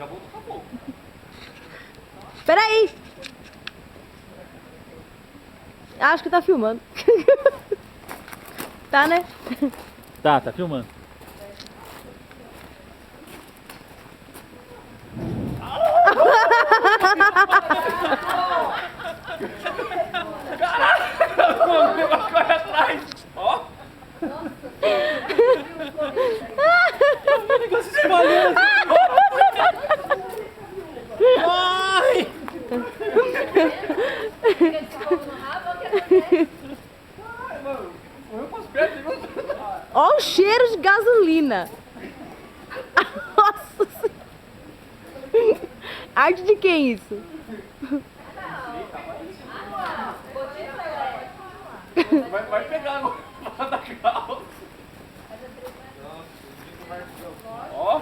já voltou pra pouco. Peraí! Acho que tá filmando. Tá, né? Tá filmando. Caraca! Corre atrás! Ó! O negócio se espalhando! Ai! Ó o cheiro de gasolina. Nossa Senhora. Arte de quem isso? Vai pegar agora da calça. Ó!